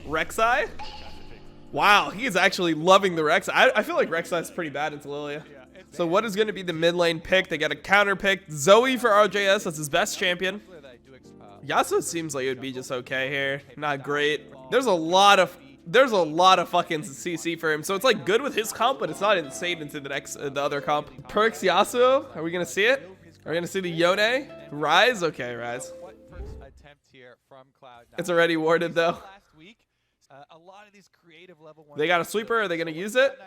Rek'Sai? Wow, he is actually loving the Rek'Sai. I feel like Rek'Sai is pretty bad into Lilia. So what is going to be the mid lane pick? They got a counter pick. Zoe for RJS. That's his best champion. Yasuo seems like it would be just okay here. Not great. There's a lot of fucking CC for him. So it's like good with his comp, but it's not insane into the other comp. Perkz Yasuo. Are we going to see it? Are we going to see the Yone? Ryze? Okay, Ryze. It's already warded though. They got a sweeper. Are they going to use it?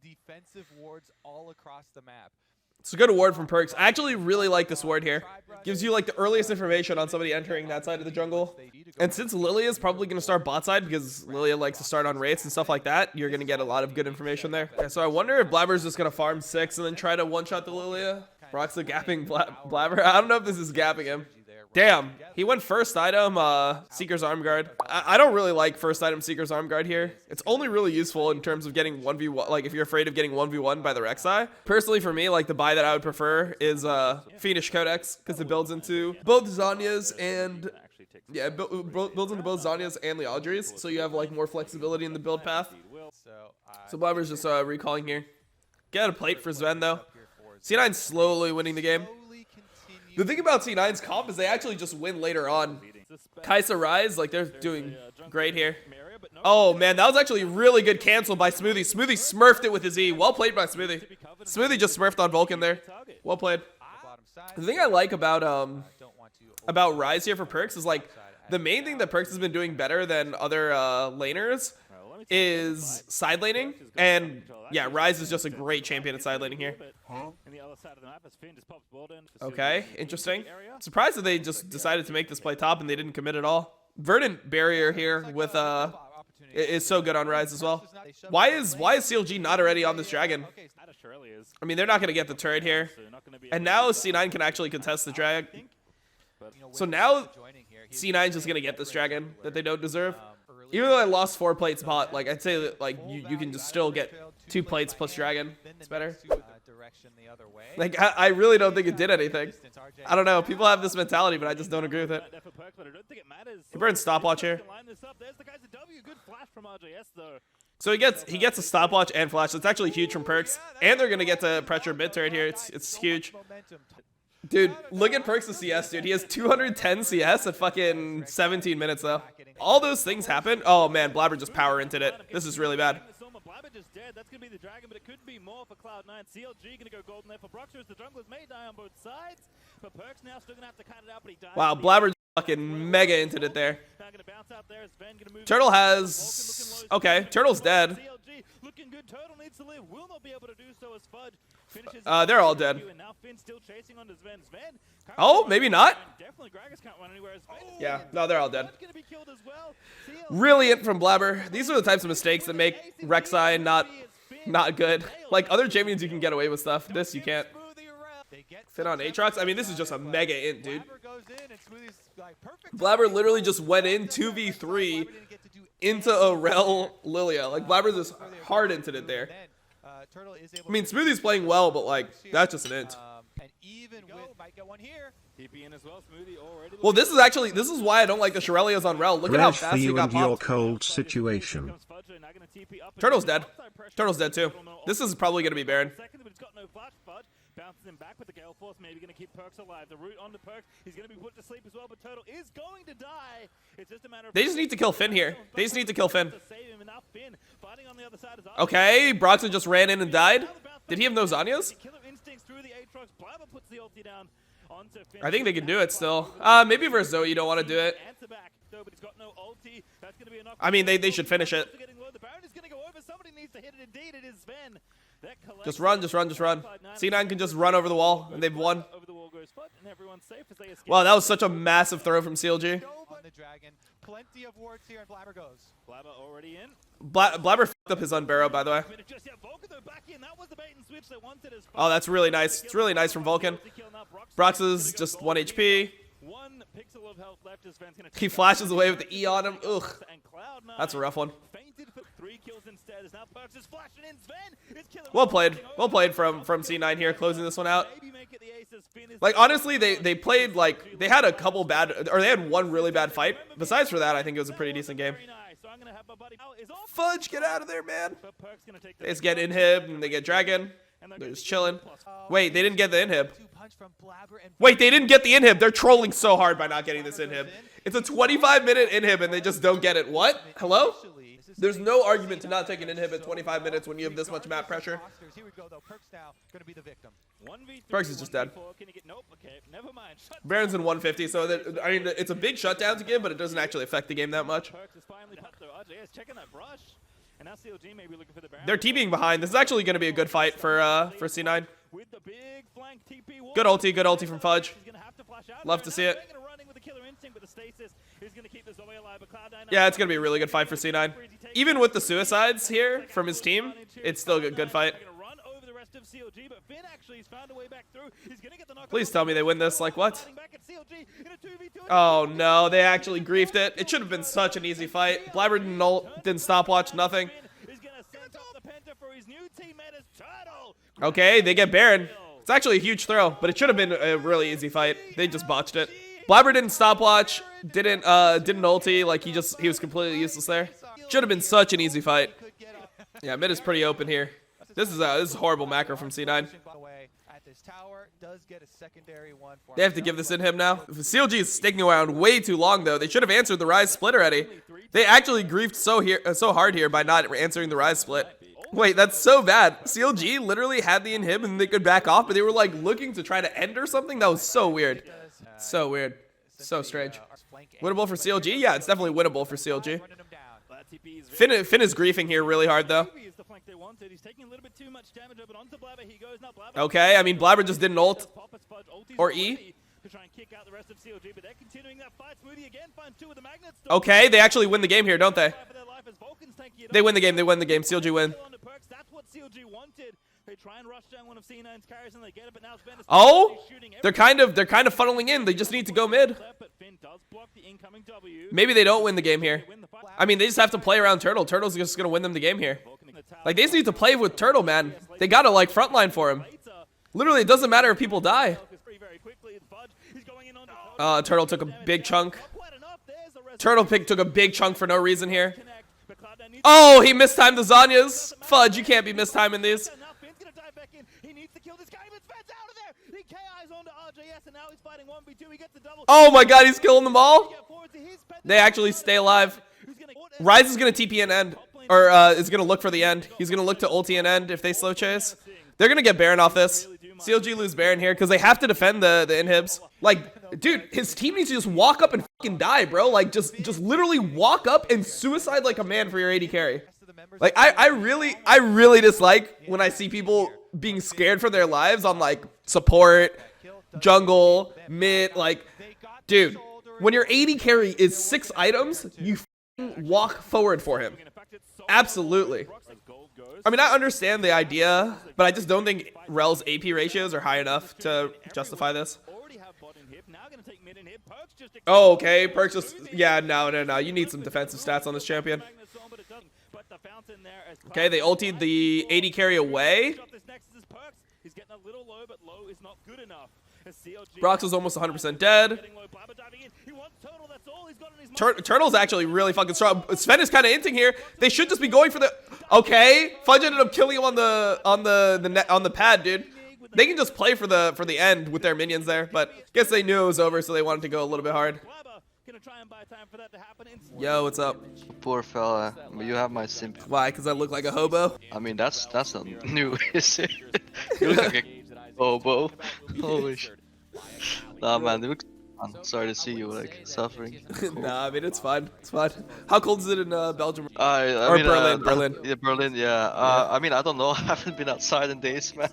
Defensive wards all across the map. It's a good ward from Perkz. I actually really like this ward here. Gives you like the earliest information on somebody entering that side of the jungle. And since Lilia is probably going to start bot side because Lilia likes to start on wraiths and stuff like that, you're going to get a lot of good information there. Okay, so I wonder if Blabber's just going to farm 6 and then try to one-shot the Lilia. Brock's the gapping Blabber. I don't know if this is gapping him. Damn, he went first item, Seeker's Arm Guard. I don't really like first item Seeker's Arm Guard here. It's only really useful in terms of getting 1v1, like if you're afraid of getting 1v1 by the Rek'Sai. Personally for me, like the buy that I would prefer is Fiendish Codex, because it builds into both Zhonya's and, yeah, it builds into both Zhonya's and Liadri's, so you have like more flexibility in the build path. So Blabber's just recalling here. Get a plate for Sven though. C9's slowly winning the game. The thing about C9's comp is they actually just win later on. Kai'Sa Ryze, like they're doing great here. Oh man, that was actually really good cancel by Smoothie. Smoothie smurfed it with his E. Well played by Smoothie. Smoothie just smurfed on Vulcan there. Well played. The thing I like about Ryze here for Perkz is like the main thing that Perkz has been doing better than other laners is side laning, and yeah, Ryze is just a great champion at side laning here. Okay, interesting. Surprised that they just decided to make this play top and they didn't commit at all. Verdant barrier here with is so good on Ryze as well. Why is CLG not already on this dragon? I mean, they're not gonna get the turret here, and now C9 can actually contest the dragon. So now C9's just gonna get this dragon that they don't deserve. Even though I lost 4 plates pot, like I'd say that like you can just still get 2 plates plus dragon. It's better. Like I really don't think it did anything. I don't know. People have this mentality, but I just don't agree with it. He burns stopwatch here. So he gets a stopwatch and flash. It's actually huge from Perkz, and they're gonna get to pressure mid turret here. It's huge. Dude, look at Perkz' CS, dude. He has 210 CS at fucking 17 minutes, though. All those things happen. Oh, man, Blabber just power inted it. This is really bad. Just dead. That's going to be the dragon, but it could be more for Cloud9. CLG going to go golden there for Broxer as the junglers may die on both sides. But Perkz now still going to have to cut it out, but he dies. Wow, Blabber fucking mega inted it there. Turtle has... Okay, Turtle's dead. Looking good. Turtle needs to live. Will not be able to do so as Fud finishes. They're all dead. And now Finn's still chasing on Sven. Oh, maybe not. Definitely Gragas can't run anywhere. Yeah, no, they're all dead. Really it from Blabber. These are the types of mistakes that make Rek'Sai not good. Like other champions, you can get away with stuff. This you can't. Fit on Aatrox. I mean, this is just a mega int, dude. Blabber literally just went in 2v3 into a Rel Lilia. Like Blabber just hard inted it there. I mean, Smoothie's playing well, but like that's just an int. Well, this is why I don't like the Shirelias on Rel. Look at how fast he got popped. Your cold situation. Turtle's dead. Turtle's dead too. This is probably gonna be Baron. Bounces him back with the Gale Force, maybe going to keep Perkz alive. The root onto Perkz, he's going to be put to sleep as well, but Turtle is going to die. It's just a matter of... They just need to kill Finn here. They just need to kill Finn. Okay, Broxton just ran in and died. Did he have no Zhonya's? I think they can do it still. Maybe versus Zoe you don't want to do it. I mean, they should finish it. Just run, just run, just run. C9 can just run over the wall, and they've won. Wow, that was such a massive throw from CLG. Blabber f***ed up his unbarrow, by the way. Oh, that's really nice. It's really nice from Vulcan. Brox is just 1 HP. He flashes away with the E on him. Ugh. That's a rough one. Well played. Well played from C9 here, closing this one out. Like, honestly, they played, like, they had a couple bad, or they had one really bad fight. Besides for that, I think it was a pretty decent game. I'm gonna have my buddy. Oh, is off. Fudge, get out of there, man. But Perkz gonna take They just get inhib and they get dragon. They're just chilling. Wait, they didn't get the inhib. Wait, they didn't get the inhib. They're trolling so hard by not getting this inhib. It's a 25-minute inhib and they just don't get it. What? Hello? There's no argument to not take an inhib at 25 minutes when you have this much map pressure. Perkz is just dead. Baron's in 150, so that, I mean, it's a big shutdown to give, but it doesn't actually affect the game that much. They're TPing behind. This is actually going to be a good fight for C9. Good ulti from Fudge. Love to see it. Yeah, it's going to be a really good fight for C9. Even with the suicides here from his team, it's still a good fight. Please tell me they win this. Like, what? Oh, no. They actually griefed it. It should have been such an easy fight. Blabber didn't ult, didn't stopwatch, nothing. Okay, they get Baron. It's actually a huge throw, but it should have been a really easy fight. They just botched it. Blabber didn't stopwatch, didn't ulti, like he was completely useless there. Should have been such an easy fight. Yeah, mid is pretty open here. This is a horrible macro from C9. They have to give this in him now. If CLG is sticking around way too long though, they should have answered the Ryze split already. They actually griefed so hard here by not answering the Ryze split. Wait, that's so bad. CLG literally had the inhib and they could back off, but they were like looking to try to end or something. That was so weird. So weird. So strange. Winnable for CLG? Yeah, it's definitely winnable for CLG. Finn is griefing here really hard though. Okay, I mean Blabber just didn't ult or E. Okay, they actually win the game here, don't they? They win the game. CLG win. Oh, they're kind of funneling in. They just need to go mid. Maybe they don't win the game here. I mean, they just have to play around Turtle. Turtle's just gonna win them the game here. Like, they just need to play with Turtle, man. They gotta like frontline for him. Literally, it doesn't matter if people die. Turtle took a big chunk. Turtle took a big chunk for no reason here. Oh, he mistimed the Zanyas. Fudge, you can't be mistiming these. Oh my god, he's killing them all. They actually stay alive. Ryze is going to TP and end. Or is going to look for the end. He's going to look to ulti and end if they slow chase. They're going to get Baron off this. CLG lose Baron here because they have to defend the inhibs. Like, dude, his team needs to just walk up and fucking die, bro. Like, just literally walk up and suicide like a man for your AD carry. Like, I really dislike when I see people being scared for their lives on, like, support, jungle, mid. Like, dude, when your AD carry is 6 items, you walk forward for him. Absolutely. I mean, I understand the idea, but I just don't think Rel's AP ratios are high enough to justify this. Oh, okay. Perkz just... Yeah, no. You need some defensive stats on this champion. Okay, they ultied the AD carry away. Brox is almost 100% dead. Turtle's actually really fucking strong. Sven is kind of inting here. They should just be going for the... Okay, Fudge ended up killing him on the pad, dude. They can just play for the end with their minions there, but I guess they knew it was over, so they wanted to go a little bit hard. Yo, what's up? Poor fella, you have my sympathy. Why? Because I look like a hobo? I mean, that's not new, is it? You look like a hobo. Holy shit. Nah, man, it looks fun. Sorry to see you like suffering. Nah, I mean it's fine. It's fine. How cold is it in Belgium? I Or mean, Berlin? Yeah, Berlin. Yeah. I mean, I don't know. I haven't been outside in days, man.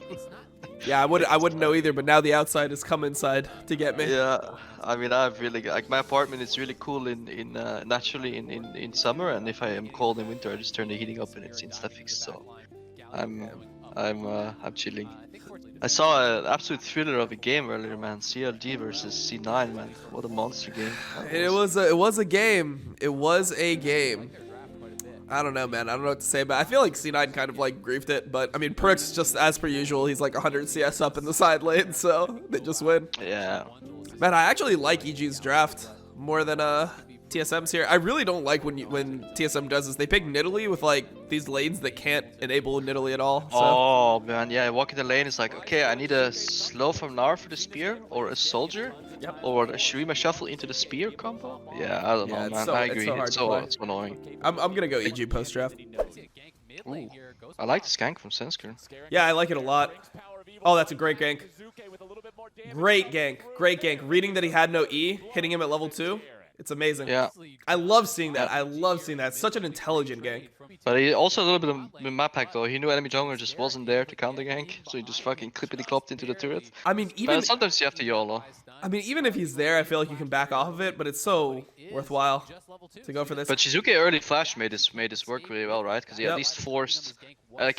Yeah, I wouldn't know either. But now the outside has come inside to get me. Yeah. I mean, I've really like my apartment is really cool naturally in summer, and if I am cold in winter, I just turn the heating up and it's insta fixed. So I'm chilling. I saw an absolute thriller of a game earlier, man. CLG versus C9, man. What a monster game. It was a game. It was a game. I don't know, man. I don't know what to say, but I feel like C9 kind of like griefed it. But I mean, Perkz just as per usual. He's like 100 CS up in the side lane, so they just win. Yeah. Man, I actually like EG's draft more than TSM's here. I really don't like when TSM does this. They pick Nidalee with like these lanes that can't enable Nidalee at all. So. Oh man, yeah, walking the lane is like, okay, I need a slow from Gnar for the spear, or a soldier, or a Shurima shuffle into the spear combo. Yeah, I don't know, man. I agree. It's so annoying. I'm gonna go EG post draft. Ooh, I like this gank from Sensker. Yeah, I like it a lot. Oh, that's a great gank. Great gank. Great gank. Reading that he had no E, hitting him at level 2. It's amazing. Yeah. I love seeing that. I love seeing that. It's such an intelligent gank. But he also a little bit of map hack though. He knew enemy jungler just wasn't there to counter gank, so he just fucking clippity clopped into the turret. I mean, even but sometimes you have to YOLO. I mean, even if he's there, I feel like you can back off of it, but it's so worthwhile to go for this. But Shizuke early flash made this work really well, right? Because he at least forced like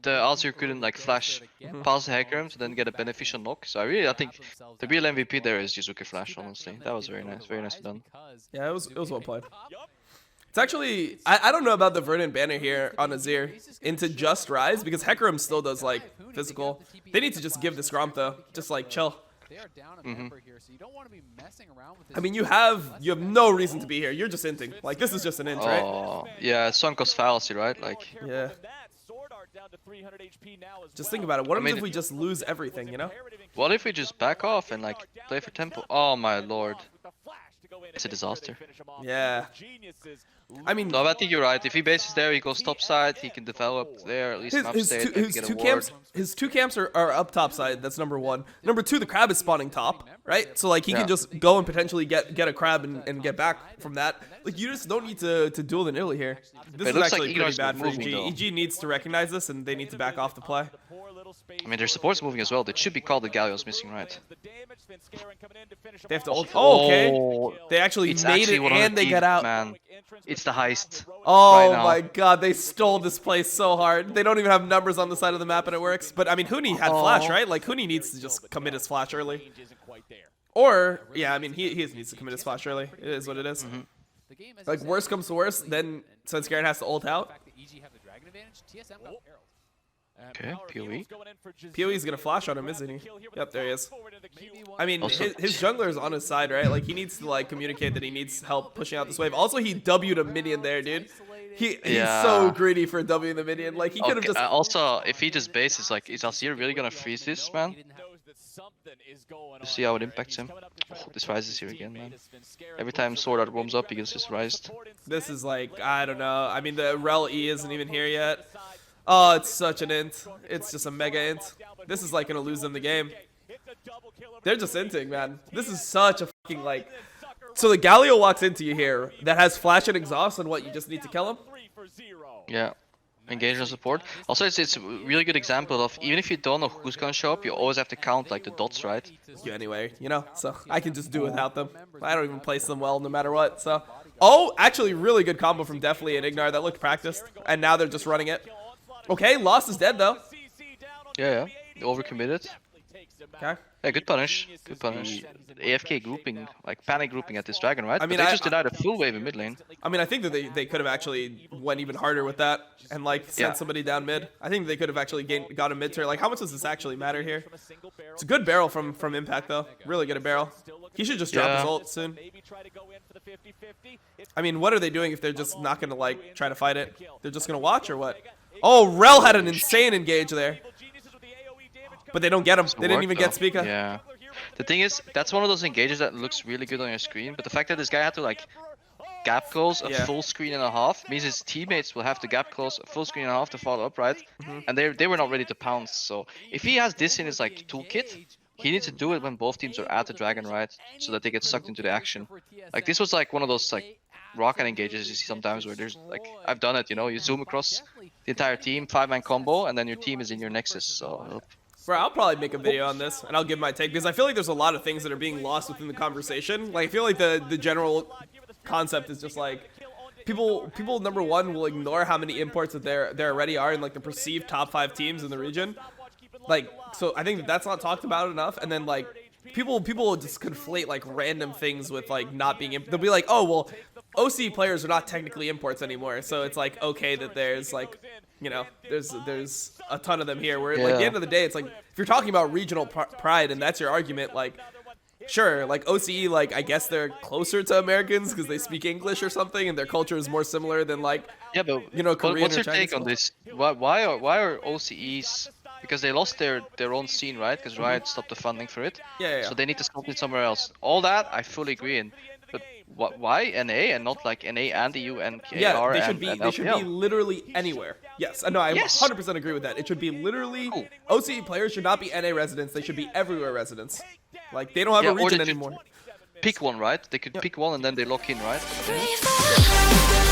the Azure couldn't like flash past the hacker to then get a beneficial knock. So I think the real MVP there is Shizuke flash. Honestly, that was very nice done. Yeah, it was well played. It's actually, I don't know about the Verdant banner here on Azir into just Ryze, because Hecarim still does like physical. They need to just give this Gromp though, just like chill. I mean, you have no reason to be here. You're just inting. Like, this is just an int, right? Oh, yeah, Sunko's fallacy, right? Like, yeah. Just think about it. What if we just lose everything, you know? What if we just back off and like play for tempo? Oh my lord. It's a disaster. Yeah. I mean, no, I think you're right. If he bases there, he goes top side. He can develop there, at least map state, his two camps are up top side. That's number 1. Number 2, the crab is spawning top, right? So like he can just go and potentially get a crab and get back from that. Like, you just don't need to duel the Nidalee here. This is actually pretty bad for EG. EG needs to recognize this, and they need to back off the play. I mean, their support's moving as well. They should be called the Galio's missing, right? They have to ult. Oh, okay. They actually made it and they got out. Man. It's the heist. Oh my god, they stole this place so hard. They don't even have numbers on the side of the map and it works. But I mean, Huni had flash, right? Like, Huni needs to just commit his flash early. Or, yeah, I mean, he needs to commit his flash early. It is what it is. Like, worst comes to worst, then Svenskeren has to ult out. Okay, PoE. PoE's gonna flash on him, isn't he? Yep, there he is. I mean, his jungler is on his side, right? Like, he needs to like communicate that he needs help pushing out this wave. Also, he W'd a minion there, dude. He's so greedy for W'ing the minion. Like, he could have just. Also, if he just bases, like, is Azir really gonna freeze this, man? To see how it impacts him. Oh, this Ryze is here again, man. Every time Sword Art warms up, he gets just Ryzed. This is like, I don't know. I mean, the Rel E isn't even here yet. Oh, it's such an int. It's just a mega int. This is like gonna lose them the game. They're just inting, man. This is such a fucking like. So the Galio walks into you here that has flash and exhaust, and what, you just need to kill him? Yeah. Engage on support. Also, it's a really good example of, even if you don't know who's gonna show up, you always have to count like the dots, right? Yeah, anyway, you know, so I can just do without them. I don't even place them well no matter what, so. Oh, actually really good combo from Deftly and Ignar that looked practiced, and now they're just running it. Okay, Lost is dead though. Yeah. Overcommitted. Okay. Yeah, good punish. Good punish. AFK grouping, like panic grouping at this dragon, right? I mean, but they just denied a full wave in mid lane. I mean, I think that they could have actually went even harder with that and like sent somebody down mid. I think they could have actually got a mid turn. Like, how much does this actually matter here? It's a good barrel from Impact though. Really good a barrel. He should just drop his ult soon. I mean, what are they doing if they're just not gonna like try to fight it? They're just gonna watch or what? Oh, Rel had an insane engage there. But they don't get him. They didn't even get Spica. Yeah. The thing is, that's one of those engages that looks really good on your screen, but the fact that this guy had to like gap close a full screen and a half means his teammates will have to gap close a full screen and a half to follow up, right? And they were not ready to pounce. So if he has this in his like toolkit, he needs to do it when both teams are at the dragon, right? So that they get sucked into the action. Like, this was like one of those like rocket engages you see sometimes where there's like, I've done it, you know, you zoom across the entire team, 5-man combo, and then your team is in your nexus. So bro, I'll probably make a video on this and I'll give my take, because I feel like there's a lot of things that are being lost within the conversation. Like, I feel like the general concept is just like people number one will ignore how many imports that there already are in like the perceived top 5 teams in the region. Like, so I think that's not talked about enough. And then like people will just conflate like random things with like not being they'll be like, oh well, OC players are not technically imports anymore, so it's like okay that there's like, you know, there's a ton of them here, where like at the end of the day it's like, if you're talking about regional pride and that's your argument, like sure, like OCE, like I guess they're closer to Americans because they speak English or something, and their culture is more similar than like Yeah, but you know, Korean what's or your Chinese take on people. this? Why are OCEs? Because they lost their own scene, right? Because Riot stopped the funding for it. Yeah. So they need to stop it somewhere else. All that I fully agree in. But why NA and not like NA and EU and KR Yeah, they should and be. and They should be LPL? literally anywhere. Yes, no, I Yes. 100% agree with that. It should be literally Cool. OCE players should not be NA residents. They should be everywhere residents. Like they don't have Yeah, a or they region should anymore. Pick one, right? They could pick one and then they lock in, right? Rivera.